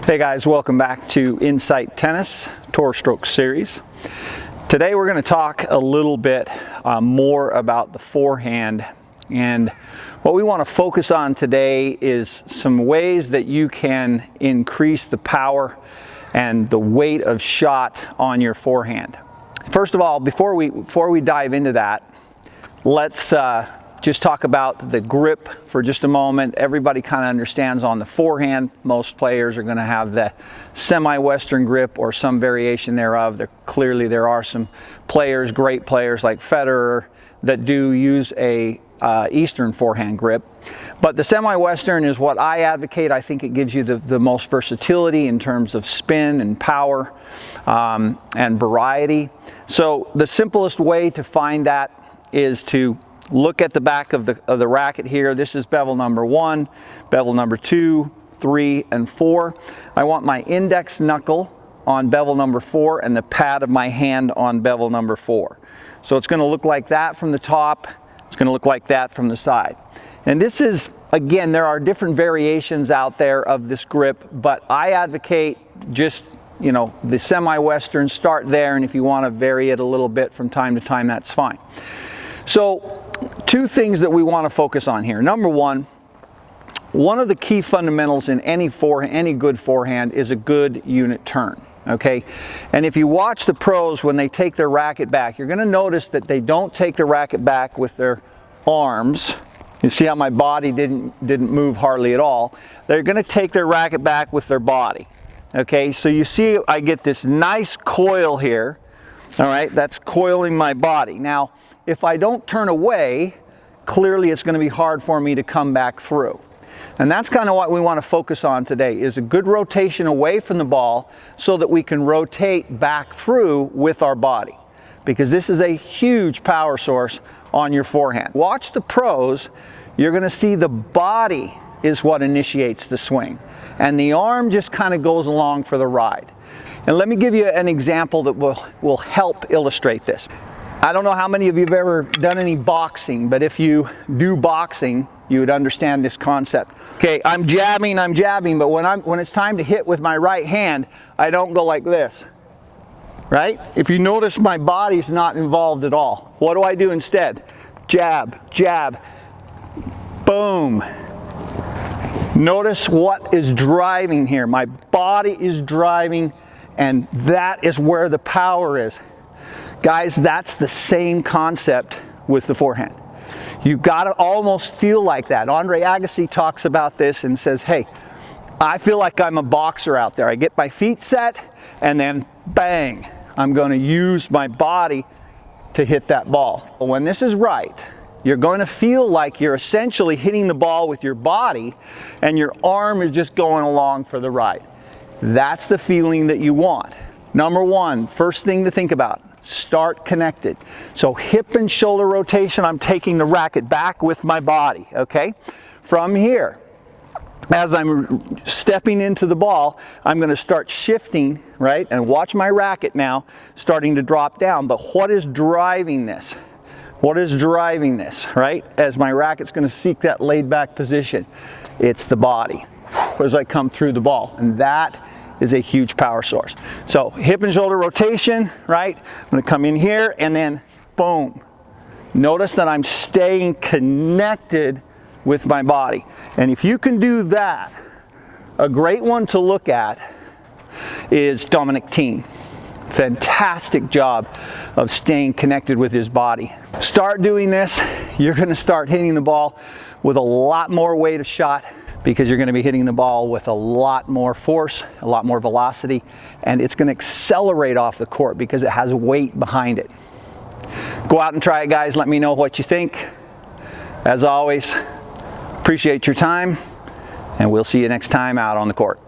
Hey guys, welcome back to Insight Tennis Tour Stroke Series. Today we're going to talk a little bit more about the forehand, and what we want to focus on today is some ways that you can increase the power and the weight of shot on your forehand. First of all, before we dive into that, let's just talk about the grip for just a moment. Everybody kind of understands on the forehand, most players are going to have the semi-western grip or some variation thereof. Clearly there are some players, great players like Federer, that do use a Eastern forehand grip. But the semi-western is what I advocate. I think it gives you the most versatility in terms of spin and power and variety. So the simplest way to find that is to look at the back of the racket here. This is bevel number 1, bevel number 2, 3, and 4. I want my index knuckle on bevel number 4 and the pad of my hand on bevel number 4. So it's going to look like that from the top. It's going to look like that from the side. And this is, again, there are different variations out there of this grip, but I advocate just, you know, the semi-western, start there, and if you want to vary it a little bit from time to time, that's fine. So two things that we want to focus on here. Number one of the key fundamentals in any good forehand is a good unit turn, okay? And if you watch the pros when they take their racket back, you're going to notice that they don't take the racket back with their arms. You see how my body didn't move hardly at all. They're going to take their racket back with their body, okay? So you see I get this nice coil here, all right? That's coiling my body. Now, if I don't turn away, clearly it's going to be hard for me to come back through. And that's kind of what we want to focus on today, is a good rotation away from the ball so that we can rotate back through with our body. Because this is a huge power source on your forehand. Watch the pros, you're going to see the body is what initiates the swing. And the arm just kind of goes along for the ride. And let me give you an example that will help illustrate this. I don't know how many of you have ever done any boxing, but if you do boxing, you would understand this concept. Okay, I'm jabbing, but when it's time to hit with my right hand, I don't go like this, right? If you notice, my body's not involved at all. What do I do instead? Jab, jab, boom. Notice what is driving here. My body is driving, and that is where the power is. Guys, that's the same concept with the forehand. You got to almost feel like that. Andre Agassi talks about this and says, hey, I feel like I'm a boxer out there. I get my feet set and then bang, I'm going to use my body to hit that ball. When this is right, you're going to feel like you're essentially hitting the ball with your body and your arm is just going along for the ride. That's the feeling that you want. Number one, first thing to think about, start connected. So hip and shoulder rotation, I'm taking the racket back with my body, okay? From here, as I'm stepping into the ball, I'm going to start shifting, right? And watch my racket now starting to drop down. But what is driving this? What is driving this, right? As my racket's going to seek that laid back position, it's the body as I come through the ball. And that is a huge power source. So hip and shoulder rotation, right? I'm going to come in here and then boom. Notice that I'm staying connected with my body. And if you can do that, a great one to look at is Dominic Thiem. Fantastic job of staying connected with his body. Start doing this, you're going to start hitting the ball with a lot more weight of shot, because you're going to be hitting the ball with a lot more force, a lot more velocity, and it's going to accelerate off the court because it has weight behind it. Go out and try it, guys. Let me know what you think. As always, appreciate your time, and we'll see you next time out on the court.